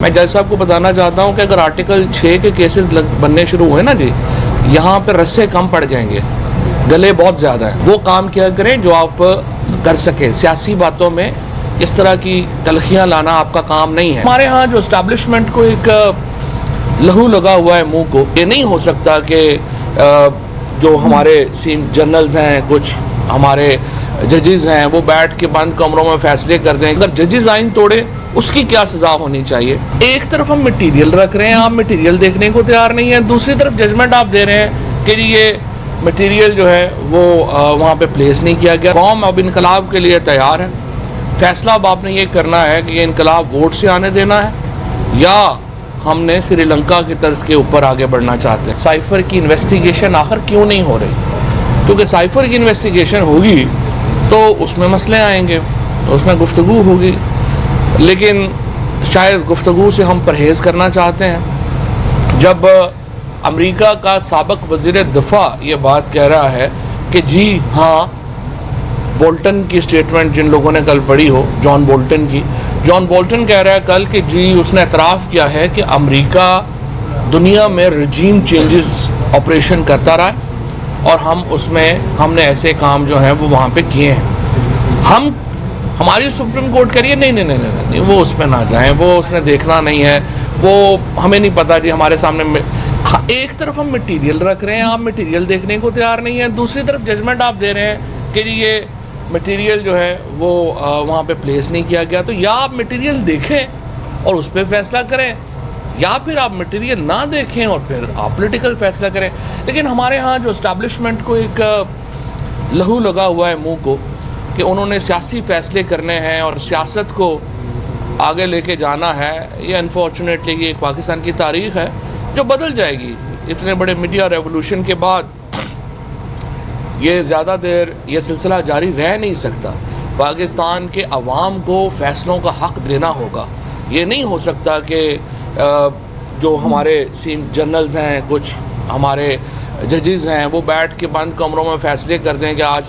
میں جج صاحب کو بتانا چاہتا ہوں کہ اگر آرٹیکل 6 کے کیسز بننے شروع ہوئے نا جی، یہاں پہ رسے کم پڑ جائیں گے، گلے بہت زیادہ ہیں۔ وہ کام کیا کریں جو آپ کر سکیں۔ سیاسی باتوں میں اس طرح کی تلخیاں لانا آپ کا کام نہیں ہے۔ ہمارے ہاں جو اسٹیبلشمنٹ کو ایک لہو لگا ہوا ہے منہ کو، یہ نہیں ہو سکتا کہ جو ہمارے جنرلز ہیں، کچھ ہمارے ججز ہیں، وہ بیٹھ کے بند کمروں میں فیصلے کر دیں۔ اگر ججز آئین توڑے اس کی کیا سزا ہونی چاہیے؟ ایک طرف ہم مٹیریل رکھ رہے ہیں، آپ مٹیریل دیکھنے کو تیار نہیں ہیں، دوسری طرف ججمنٹ آپ دے رہے ہیں کہ یہ مٹیریل جو ہے وہ وہاں پہ پلیس نہیں کیا گیا۔ قوم اب انقلاب کے لیے تیار ہے۔ فیصلہ اب آپ نے یہ کرنا ہے کہ یہ انقلاب ووٹ سے آنے دینا ہے یا ہم نے سری لنکا کی طرز کے اوپر آگے بڑھنا چاہتے ہیں۔ سائفر کی انویسٹیگیشن آخر کیوں نہیں ہو رہی؟ کیونکہ سائفر کی انویسٹیگیشن ہوگی تو اس میں مسئلے آئیں گے، اس میں گفتگو ہوگی، لیکن شاید گفتگو سے ہم پرہیز کرنا چاہتے ہیں۔ جب امریکہ کا سابق وزیر دفاع یہ بات کہہ رہا ہے کہ جی ہاں، بولٹن کی سٹیٹمنٹ جن لوگوں نے کل پڑھی ہو، جان بولٹن کہہ رہا ہے کل کہ جی اس نے اعتراف کیا ہے کہ امریکہ دنیا میں رجیم چینجز آپریشن کرتا رہا ہے اور ہم نے ایسے کام جو ہیں وہ وہاں پہ کیے ہیں۔ ہماری سپریم کورٹ کہہ رہی ہے نہیں وہ اس پہ نہ جائیں، وہ اس نے دیکھنا نہیں ہے، وہ ہمیں نہیں پتا جی ہمارے سامنے۔ ایک طرف ہم مٹیریل رکھ رہے ہیں، آپ مٹیریل دیکھنے کو تیار نہیں ہیں، دوسری طرف ججمنٹ آپ دے رہے ہیں کہ جی یہ مٹیریل جو ہے وہ وہاں پہ پلیس نہیں کیا گیا۔ تو یا آپ مٹیریل دیکھیں اور اس پہ فیصلہ کریں، یا پھر آپ مٹیریل نہ دیکھیں اور پھر آپ پولیٹیکل فیصلہ کریں۔ لیکن ہمارے ہاں جو اسٹیبلشمنٹ کو ایک لہو لگا ہوا ہے منہ کو کہ انہوں نے سیاسی فیصلے کرنے ہیں اور سیاست کو آگے لے کے جانا ہے، یہ انفارچونیٹلی یہ ایک پاکستان کی تاریخ ہے جو بدل جائے گی۔ اتنے بڑے میڈیا ریولوشن کے بعد یہ زیادہ دیر یہ سلسلہ جاری رہ نہیں سکتا۔ پاکستان کے عوام کو فیصلوں کا حق دینا ہوگا۔ یہ نہیں ہو سکتا کہ جو ہمارے جنرلز ہیں، کچھ ہمارے ججز ہیں، وہ بیٹھ کے بند کمروں میں فیصلے کر دیں کہ آج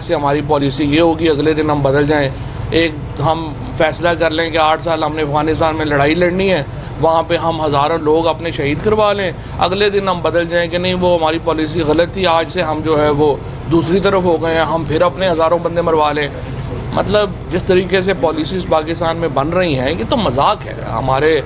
سے ہماری پالیسی یہ ہوگی، اگلے دن ہم بدل جائیں۔ ہم فیصلہ کر لیں کہ 8 سال ہم نے افغانستان میں لڑائی لڑنی ہے، وہاں پہ ہم ہزاروں لوگ اپنے شہید کروا لیں، اگلے دن ہم بدل جائیں کہ نہیں وہ ہماری پالیسی غلط تھی، آج سے ہم جو ہے وہ دوسری طرف ہو گئے ہیں، ہم پھر اپنے ہزاروں بندے مروا لیں۔ مطلب جس طریقے سے پالیسیز پاکستان میں بن رہی ہیں یہ تو مذاق ہے۔ ہمارے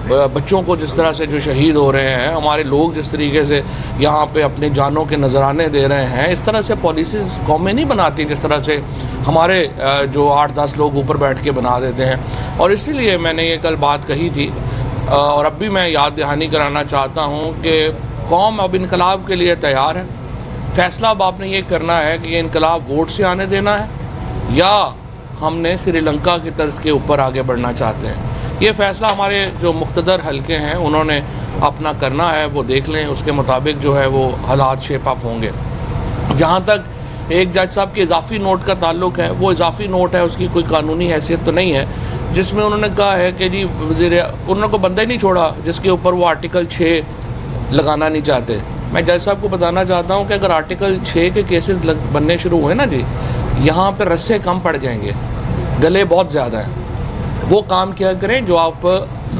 بچوں کو جس طرح سے جو شہید ہو رہے ہیں، ہمارے لوگ جس طریقے سے یہاں پہ اپنے جانوں کے نذرانے دے رہے ہیں، اس طرح سے پالیسیز قومیں نہیں بناتی جس طرح سے ہمارے جو 8-10 لوگ اوپر بیٹھ کے بنا دیتے ہیں۔ اور اسی لیے میں نے یہ کل بات کہی تھی اور اب بھی میں یاد دہانی کرانا چاہتا ہوں کہ قوم اب انقلاب کے لیے تیار ہے۔ فیصلہ اب آپ نے یہ کرنا ہے کہ یہ انقلاب ووٹ سے آنے دینا ہے یا ہم نے سری لنکا کی طرز کے اوپر آگے بڑھنا چاہتے ہیں۔ یہ فیصلہ ہمارے جو مقتدر حلقے ہیں انہوں نے اپنا کرنا ہے، وہ دیکھ لیں، اس کے مطابق جو ہے وہ حالات شیپ اپ ہوں گے۔ جہاں تک ایک جج صاحب کے اضافی نوٹ کا تعلق ہے، وہ اضافی نوٹ ہے، اس کی کوئی قانونی حیثیت تو نہیں ہے، جس میں انہوں نے کہا ہے کہ جی انہوں نے کوئی بندہ ہی نہیں چھوڑا جس کے اوپر وہ آرٹیکل 6 لگانا نہیں چاہتے۔ میں جج صاحب کو بتانا چاہتا ہوں کہ اگر آرٹیکل 6 کے کیسز بننے شروع ہوئے نا جی، یہاں پہ رسے کم پڑ جائیں گے، گلے بہت زیادہ ہیں۔ وہ کام کیا کریں جو آپ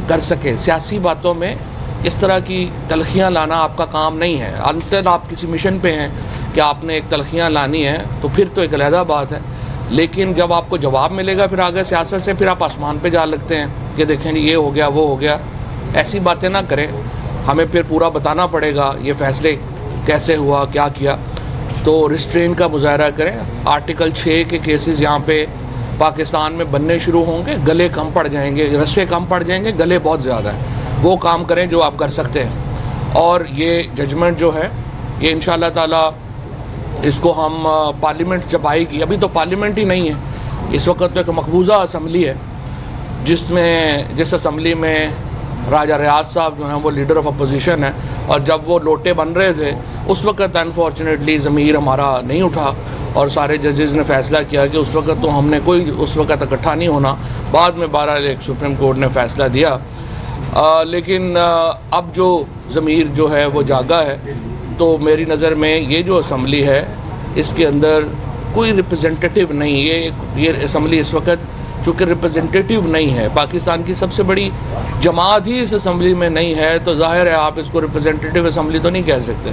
کر سکیں۔ سیاسی باتوں میں اس طرح کی تلخیاں لانا آپ کا کام نہیں ہے۔ انتر آپ کسی مشن پہ ہیں کہ آپ نے ایک تلخیاں لانی ہے تو پھر تو ایک علیحدہ بات ہے، لیکن جب آپ کو جواب ملے گا پھر آگے سیاست سے، پھر آپ آسمان پہ جا لگتے ہیں کہ دیکھیں جی یہ ہو گیا وہ ہو گیا۔ ایسی باتیں نہ کریں، ہمیں پھر پورا بتانا پڑے گا یہ فیصلے کیسے ہوا، کیا کیا۔ تو ریسٹرین کا مظاہرہ کریں۔ آرٹیکل 6 کے کیسز یہاں پہ پاکستان میں بننے شروع ہوں گے، گلے کم پڑ جائیں گے، رسے کم پڑ جائیں گے، گلے بہت زیادہ ہیں۔ وہ کام کریں جو آپ کر سکتے ہیں۔ اور یہ ججمنٹ جو ہے یہ انشاءاللہ تعالی اس کو ہم پارلیمنٹ جب آئے گی، ابھی تو پارلیمنٹ ہی نہیں ہے، اس وقت تو ایک مقبوضہ اسمبلی ہے جس اسمبلی میں راجہ ریاض صاحب جو ہیں وہ لیڈر آف اپوزیشن ہیں، اور جب وہ لوٹے بن رہے تھے اس وقت انفارچونیٹلی ضمیر ہمارا نہیں اٹھا اور سارے ججز نے فیصلہ کیا کہ اس وقت تو ہم نے کوئی اس وقت اکٹھا نہیں ہونا۔ بعد میں 12 سپریم کورٹ نے فیصلہ دیا، لیکن اب جو ضمیر جو ہے وہ جاگا ہے۔ تو میری نظر میں یہ جو اسمبلی ہے اس کے اندر کوئی ریپرزنٹیٹیو نہیں، یہ اسمبلی اس وقت چونکہ ریپرزنٹیٹیو نہیں ہے، پاکستان کی سب سے بڑی جماعت ہی اس اسمبلی میں نہیں ہے، تو ظاہر ہے آپ اس کو ریپرزنٹیٹیو اسمبلی تو نہیں کہہ سکتے.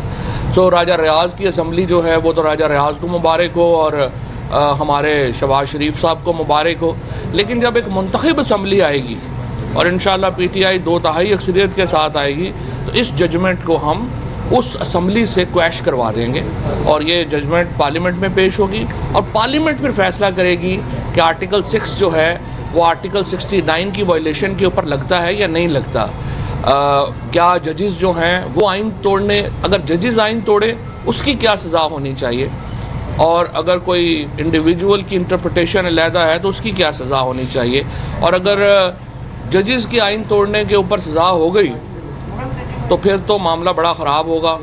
سو راجہ ریاض کی اسمبلی جو ہے وہ تو راجہ ریاض کو مبارک ہو اور ہمارے شہباز شریف صاحب کو مبارک ہو، لیکن جب ایک منتخب اسمبلی آئے گی اور انشاءاللہ پی ٹی آئی 2/3 اکثریت کے ساتھ آئے گی تو اس ججمنٹ کو ہم اس اسمبلی سے کویش کروا دیں گے اور یہ ججمنٹ پارلیمنٹ میں پیش ہوگی اور پارلیمنٹ پھر فیصلہ کرے گی کہ آرٹیکل 6 جو ہے وہ آرٹیکل 69 کی وائلیشن کے اوپر لگتا ہے یا نہیں لگتا. کیا ججز جو ہیں وہ آئین توڑنے، اگر ججز آئین توڑے اس کی کیا سزا ہونی چاہیے، اور اگر کوئی انڈیویجول کی انٹرپریٹیشن علیحدہ ہے تو اس کی کیا سزا ہونی چاہیے، اور اگر ججز کی آئین توڑنے کے اوپر سزا ہو گئی تو پھر تو معاملہ بڑا خراب ہوگا.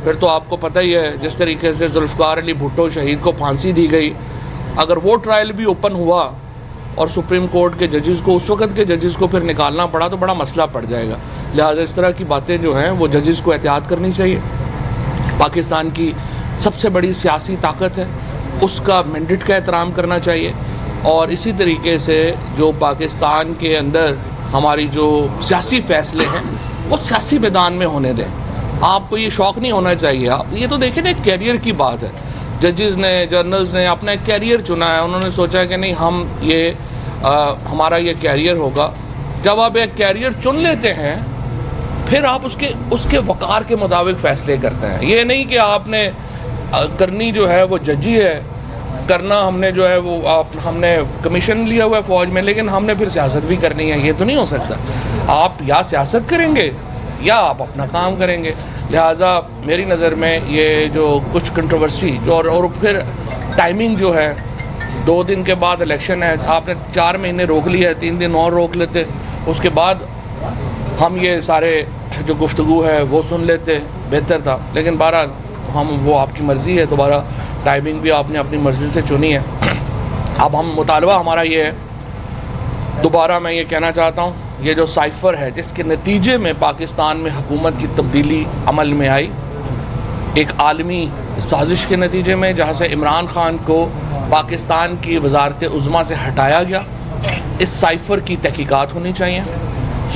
پھر تو آپ کو پتہ ہی ہے جس طریقے سے ذوالفقار علی بھٹو شہید کو پھانسی دی گئی، اگر وہ ٹرائل بھی اوپن ہوا اور سپریم کورٹ کے ججز کو، اس وقت کے ججز کو پھر نکالنا پڑا تو بڑا مسئلہ پڑ جائے گا. لہٰذا اس طرح کی باتیں جو ہیں وہ ججز کو احتیاط کرنی چاہیے. پاکستان کی سب سے بڑی سیاسی طاقت ہے، اس کا مینڈیٹ کا احترام کرنا چاہیے، اور اسی طریقے سے جو پاکستان کے اندر ہماری جو سیاسی فیصلے ہیں وہ سیاسی میدان میں ہونے دیں. آپ کو یہ شوق نہیں ہونا چاہیے. آپ یہ تو دیکھیں نا، ایک کیریئر کی بات ہے. ججز نے، جرنلز نے اپنا ایک کیریئر چنا ہے، انہوں نے سوچا کہ نہیں ہم ہمارا یہ کیریئر ہوگا. جب آپ ایک کیریئر چن لیتے ہیں پھر آپ اس کے وقار کے مطابق فیصلے کرتے ہیں. یہ نہیں کہ آپ نے کرنی جو ہے وہ ججی ہے، کرنا ہم نے جو ہے وہ ہم نے کمیشن لیا ہوا ہے فوج میں، لیکن ہم نے پھر سیاست بھی کرنی ہے. یہ تو نہیں ہو سکتا. آپ یا سیاست کریں گے یا آپ اپنا کام کریں گے. لہٰذا میری نظر میں یہ جو کچھ کنٹروورسی اور پھر ٹائمنگ جو ہے 2 دن کے بعد الیکشن ہے، آپ نے 4 مہینے روک لیا ہے، 3 دن اور روک لیتے، اس کے بعد ہم یہ سارے جو گفتگو ہے وہ سن لیتے، بہتر تھا. لیکن بہرحال وہ آپ کی مرضی ہے، دوبارہ ٹائمنگ بھی آپ نے اپنی مرضی سے چنی ہے. اب ہم مطالبہ ہمارا یہ ہے، دوبارہ میں یہ کہنا چاہتا ہوں، یہ جو سائفر ہے جس کے نتیجے میں پاکستان میں حکومت کی تبدیلی عمل میں آئی، ایک عالمی سازش کے نتیجے میں، جہاں سے عمران خان کو پاکستان کی وزارت عظمیٰ سے ہٹایا گیا، اس سائفر کی تحقیقات ہونی چاہیے.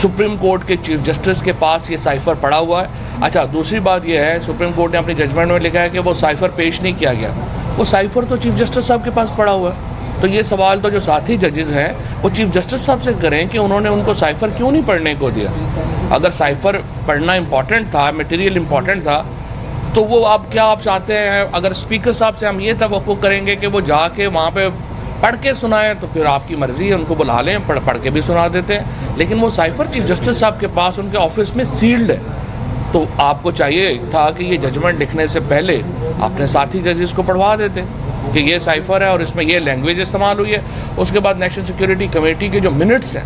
سپریم کورٹ کے چیف جسٹس کے پاس یہ سائفر پڑا ہوا ہے. اچھا، دوسری بات یہ ہے، سپریم کورٹ نے اپنی ججمنٹ میں لکھا ہے کہ وہ سائفر پیش نہیں کیا گیا. وہ سائفر تو چیف جسٹس صاحب کے پاس پڑا ہوا ہے. تو یہ سوال تو جو ساتھی ججز ہیں وہ چیف جسٹس صاحب سے کریں کہ انہوں نے ان کو سائفر کیوں نہیں پڑھنے کو دیا. اگر سائفر پڑھنا امپورٹنٹ تھا، میٹیریل امپورٹنٹ تھا، تو وہ آپ چاہتے ہیں اگر اسپیکر صاحب سے ہم یہ توقع کریں گے کہ وہ جا کے وہاں پہ پڑھ کے سنائیں، تو پھر آپ کی مرضی ہے، ان کو بلا لیں، پڑھ کے بھی سنا دیتے ہیں. لیکن وہ سائفر چیف جسٹس صاحب کے پاس ان کے آفس میں سیلڈ ہے. تو آپ کو چاہیے تھا کہ یہ ججمنٹ لکھنے سے پہلے اپنے ساتھی ججز کو پڑھوا دیتے کہ یہ سائفر ہے اور اس میں یہ لینگویج استعمال ہوئی ہے. اس کے بعد نیشنل سیکیورٹی کمیٹی کے جو منٹس ہیں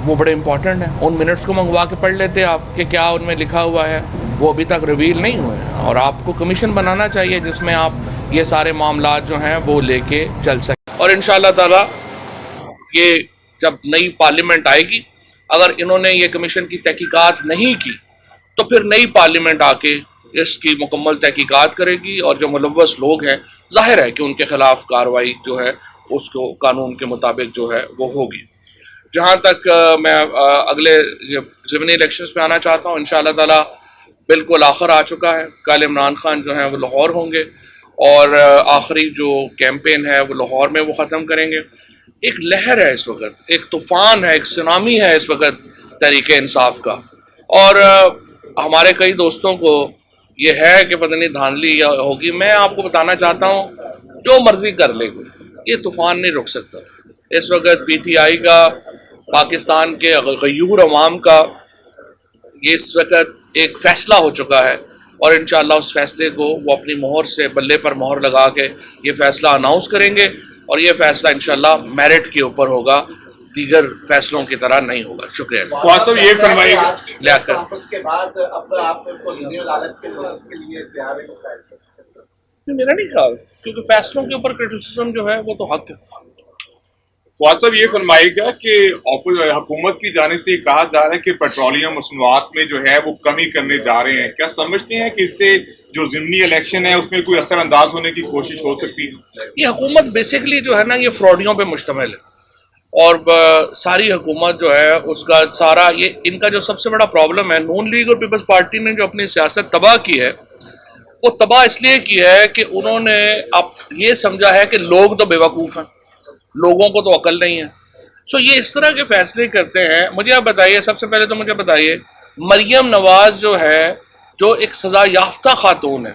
وہ بڑے امپورٹنٹ ہیں، ان منٹس کو منگوا کے پڑھ لیتے آپ کہ کیا ان میں لکھا ہوا ہے. وہ ابھی تک ریویل نہیں ہوئے، اور آپ کو کمیشن بنانا چاہیے جس میں آپ یہ سارے معاملات جو ہیں وہ لے کے چل سکیں. اور انشاءاللہ تعالی یہ جب نئی پارلیمنٹ آئے گی، اگر انہوں نے یہ کمیشن کی تحقیقات نہیں کی تو پھر نئی پارلیمنٹ آ کے اس کی مکمل تحقیقات کرے گی، اور جو ملوث لوگ ہیں ظاہر ہے کہ ان کے خلاف کارروائی جو ہے اس کو قانون کے مطابق جو ہے وہ ہوگی. جہاں تک میں اگلے ضمنی الیکشنز پہ آنا چاہتا ہوں، انشاءاللہ تعالی بالکل آخر آ چکا ہے. کل عمران خان جو ہیں وہ لاہور ہوں گے اور آخری جو کیمپین ہے وہ لاہور میں وہ ختم کریں گے. ایک لہر ہے اس وقت، ایک طوفان ہے، ایک سونامی ہے اس وقت تحریک انصاف کا، اور ہمارے کئی دوستوں کو یہ ہے کہ پتہ نہیں دھاندلی ہوگی. میں آپ کو بتانا چاہتا ہوں جو مرضی کر لے گا، یہ طوفان نہیں رک سکتا. اس وقت پی ٹی آئی کا، پاکستان کے غیور عوام کا یہ اس وقت ایک فیصلہ ہو چکا ہے، اور انشاءاللہ اس فیصلے کو وہ اپنی مہر سے بلے پر مہر لگا کے یہ فیصلہ اناؤنس کریں گے، اور یہ فیصلہ انشاءاللہ میرٹ کے اوپر ہوگا، دیگر فیصلوں کی طرح نہیں ہوگا. شکریہ. فواد صاحب یہ فرمائیے میرا نہیں خیال، کیونکہ فیصلوں کے اوپر کرٹیسزم جو ہے وہ تو حق ہے. فواد صاحب یہ فرمائے گا کہ حکومت کی جانب سے یہ کہا جا رہا ہے کہ پیٹرولیم مصنوعات میں جو ہے وہ کمی کرنے جا رہے ہیں، کیا سمجھتے ہیں کہ اس سے جو ضمنی الیکشن ہے اس میں کوئی اثر انداز ہونے کی کوشش ہو سکتی ہے؟ یہ حکومت بیسیکلی جو ہے نا یہ فراڈیوں پہ مشتمل ہے. اور ساری حکومت جو ہے اس کا سارا یہ ان کا جو سب سے بڑا پرابلم ہے، نون لیگ اور پیپلز پارٹی نے جو اپنی سیاست تباہ کی ہے وہ تباہ اس لیے کی ہے کہ انہوں نے اب یہ سمجھا ہے کہ لوگ تو بیوقوف ہیں، لوگوں کو تو عقل نہیں ہے. سو یہ اس طرح کے فیصلے کرتے ہیں. مجھے آپ بتائیے، سب سے پہلے تو مجھے بتائیے، مریم نواز جو ہے، جو ایک سزا یافتہ خاتون ہے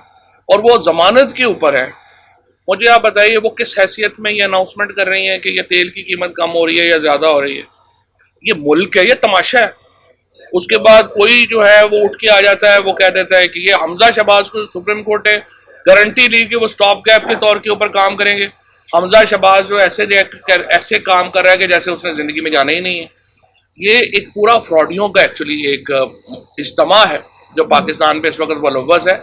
اور وہ ضمانت کے اوپر ہے، مجھے آپ بتائیے وہ کس حیثیت میں یہ اناؤنسمنٹ کر رہی ہیں کہ یہ تیل کی قیمت کم ہو رہی ہے یا زیادہ ہو رہی ہے؟ یہ ملک ہے، یہ تماشا ہے. اس کے بعد کوئی جو ہے وہ اٹھ کے آ جاتا ہے، وہ کہہ دیتا ہے کہ یہ حمزہ شہباز کو سپریم کورٹ نے گارنٹی لی کہ وہ سٹاپ گیپ کے طور کے اوپر کام کریں گے. حمزہ شہباز جو ایسے کام کر رہا ہے کہ جیسے اس نے زندگی میں جانا ہی نہیں ہے. یہ ایک پورا فراڈیوں کا ایکچولی ایک اجتماع ہے جو پاکستان پہ اس وقت ملوث ہے.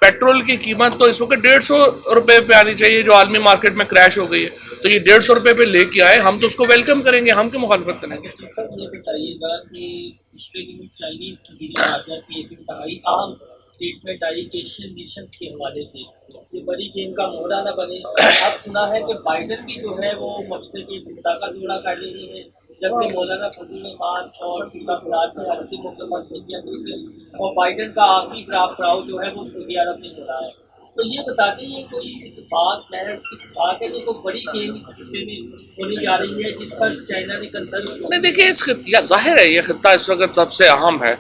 پیٹرول کی قیمت تو اس وقت 150 روپے پہ آنی چاہیے جو عالمی مارکیٹ میں کریش ہو گئی ہے، تو یہ 150 روپے پہ لے کے آئے، ہم تو اس کو ویلکم کریں گے، ہم کیوں مخالفت کریں گے؟ سر یہ بتائیے گا کہ پچھلے دنوں چائنیز وزیر خارجہ کی ایک انتہائی اہم اسٹیٹمنٹ آئی ایشین نیشنز کے حوالے سے کہ بڑی گیم کا مہرہ نہ بنے. اب سنا ہے کہ بائیڈن بھی جو ہے وہ مشرقی وسطیٰ کا دورہ کر رہے ہیں، جبکہ مولانا فضل الرحمان اور شیخ فراز نے ہر کے موقع پر چھٹیاں دی تھیں اور بائیڈن کا آخری پڑاؤ جو ہے وہ سعودی عرب میں ہو رہا ہے. تو یہ بتاتے ہیں کوئی اتفاق ہے کہ کوئی بڑی گیم اس خطے میں ہونے جا رہی ہے جس پر چائنا نے کنسرن. نہیں دیکھیے، اس خطہ ظاہر ہے، یہ خطہ اس وقت سب سے اہم ہے.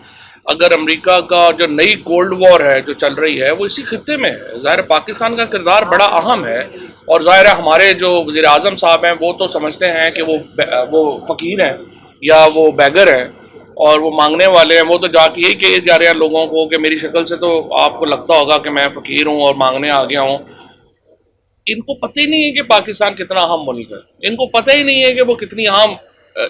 اگر امریکہ کا جو نئی کولڈ وار ہے جو چل رہی ہے وہ اسی خطے میں ہے. ظاہر پاکستان کا کردار بڑا اہم ہے، اور ظاہر ہے ہمارے جو وزیر اعظم صاحب ہیں وہ تو سمجھتے ہیں کہ وہ فقیر ہیں یا وہ بیگر ہیں اور وہ مانگنے والے ہیں. وہ تو جا کے یہی کہے جا رہے ہیں لوگوں کو کہ میری شکل سے تو آپ کو لگتا ہوگا کہ میں فقیر ہوں اور مانگنے آ گیا ہوں. ان کو پتہ ہی نہیں ہے کہ پاکستان کتنا اہم ملک ہے، ان کو پتہ ہی نہیں ہے کہ وہ کتنی اہم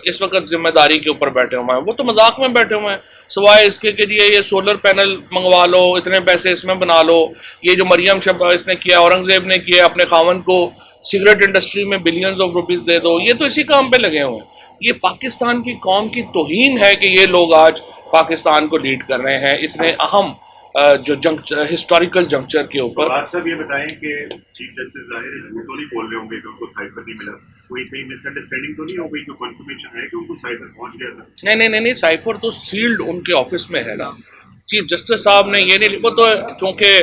اس وقت ذمہ داری کے اوپر بیٹھے ہوئے ہیں. وہ تو مذاق میں بیٹھے ہوئے ہیں، سوائے اس کے لیے یہ سولر پینل منگوا لو، اتنے پیسے اس میں بنا لو. یہ جو مریم شہباز نے کیا، اورنگزیب نے کیا، اپنے خاوند کو سگریٹ انڈسٹری میں بلینز آف روپیز دے دو، یہ تو اسی کام پہ لگے ہوئے ہیں. یہ پاکستان کی قوم کی توہین ہے کہ یہ لوگ آج پاکستان کو لیڈ کر رہے ہیں اتنے اہم جو ہسٹوریکل جنکچر کے اوپر. بات صاحب یہ بتائیں کہ چیف جسٹس ظاہر ہے جھوٹ تو نہیں بول رہے ہوں گے کہ ان کو سائفر نہیں ملا، کوئی کہیں مس انڈرسٹینڈنگ تو نہیں ہو گئی، جو کنفرمیشن ہے کہ ان کو سائفر پہنچ گیا تھا؟ نہیں، سائفر تو سیلڈ ان کے آفس میں ہے نا. چیف جسٹس صاحب نے یہ نہیں، وہ تو چونکہ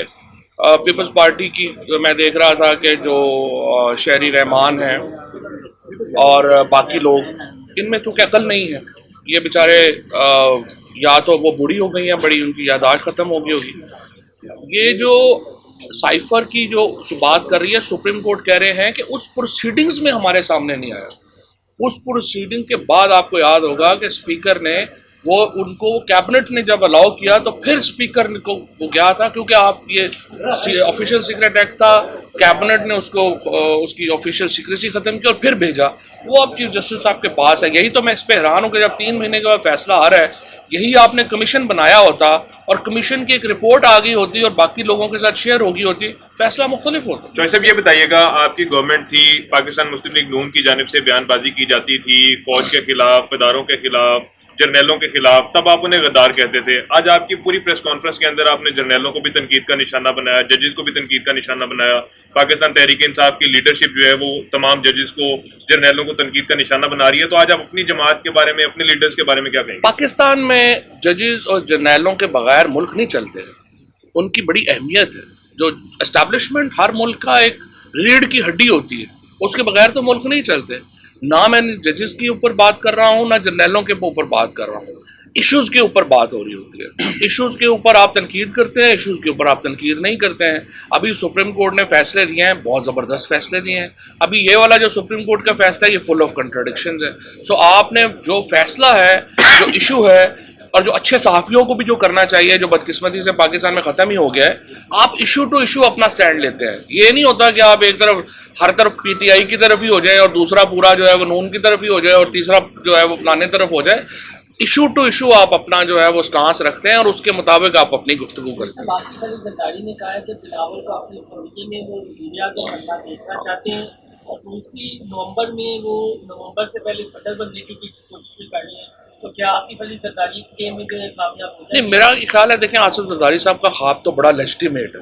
پیپلز پارٹی کی میں دیکھ رہا تھا کہ جو شہری رحمان ہیں اور باقی لوگ، ان میں چونکہ عقل نہیں ہے، یہ بیچارے یا تو وہ بوڑھی ہو گئی ہیں بڑی، ان کی یادداشت ختم ہو گئی ہوگی. یہ جو سائفر کی جو بات کر رہی ہے سپریم کورٹ کہہ رہے ہیں کہ اس پروسیڈنگز میں ہمارے سامنے نہیں آیا. اس پروسیڈنگ کے بعد آپ کو یاد ہوگا کہ اسپیکر نے ان کو کیبنٹ نے جب الاؤ کیا تو پھر اسپیکر کو وہ گیا تھا، کیونکہ آپ یہ آفیشیل سیکرٹ ایکٹ تھا، کیبنٹ نے اس کی آفیشیل سیکریسی ختم کی اور پھر بھیجا. وہ اب چیف جسٹس صاحب کے پاس ہے. یہی تو میں اس پہ حیران ہوں کہ جب 3 مہینے کے بعد فیصلہ آ رہا ہے، یہی آپ نے کمیشن بنایا ہوتا اور کمیشن کی ایک رپورٹ آ گئی ہوتی اور باقی لوگوں کے ساتھ شیئر ہوگی ہوتی، فیصلہ مختلف ہوتا. چوہے صاحب یہ بتائیے گا، آپ کی گورنمنٹ تھی، پاکستان مسلم لیگ نون کی جانب سے بیان بازی کی جاتی تھی فوج کے خلاف، اداروں کے خلاف، جرنیلوں کے خلاف، تب آپ انہیں غدار کہتے تھے. آج آپ کی پوری پریس کانفرنس کے اندر آپ نے جرنیلوں کو بھی تنقید کا نشانہ بنایا، ججز کو بھی تنقید کا نشانہ بنایا. پاکستان تحریک انصاف کی لیڈرشپ جو ہے وہ تمام ججز کو، جرنیلوں کو تنقید کا نشانہ بنا رہی ہے. تو آج آپ اپنی جماعت کے بارے میں، اپنے لیڈرز کے بارے میں کیا کہیں گے؟ پاکستان میں ججز اور جرنیلوں کے بغیر ملک نہیں چلتے. ان کی بڑی اہمیت ہے. جو اسٹیبلشمنٹ ہر ملک کا ایک ریڑھ کی ہڈی ہوتی ہے، اس کے بغیر تو ملک نہیں چلتے. نہ میں ججز کے اوپر بات کر رہا ہوں، نہ جرنیلوں کے اوپر بات کر رہا ہوں. ایشوز کے اوپر بات ہو رہی ہوتی ہے. ایشوز کے اوپر آپ تنقید کرتے ہیں، ایشوز کے اوپر آپ تنقید نہیں کرتے ہیں. ابھی سپریم کورٹ نے فیصلے دیے ہیں، بہت زبردست فیصلے دیے ہیں. ابھی یہ والا جو سپریم کورٹ کا فیصلہ ہے یہ فل آف کنٹراڈکشنز ہے. سو آپ نے جو فیصلہ ہے، جو ایشو ہے، اور جو اچھے صحافیوں کو بھی جو کرنا چاہیے، جو بدقسمتی سے پاکستان میں ختم ہی ہو گیا ہے، آپ ایشو ٹو ایشو اپنا سٹینڈ لیتے ہیں. یہ نہیں ہوتا کہ آپ ایک طرف ہر طرف پی ٹی آئی کی طرف ہی ہو جائے اور دوسرا پورا جو ہے وہ نون کی طرف ہی ہو جائے اور تیسرا جو ہے وہ فلانے طرف ہو جائے. ایشو ٹو ایشو آپ اپنا جو ہے وہ سٹانس رکھتے ہیں اور اس کے مطابق آپ اپنی گفتگو کرتے ہیں. آصف علی زرداری نے کہا ہے کہ بلاول کو اپنی زندگی میں وہ انڈیا کو بننا دیکھنا چاہتے ہیں اور دوسری نومبر سے پہلے صدر بننے کی کوشش کر رہے ہیں. تو کیا آصف علی زرداری اس گیم میں جو ہے کامیاب ہو جائے؟ نہیں، میرا خیال ہے، دیکھیں آصف زرداری صاحب کا خواب تو بڑا لیجٹیمیٹ ہے.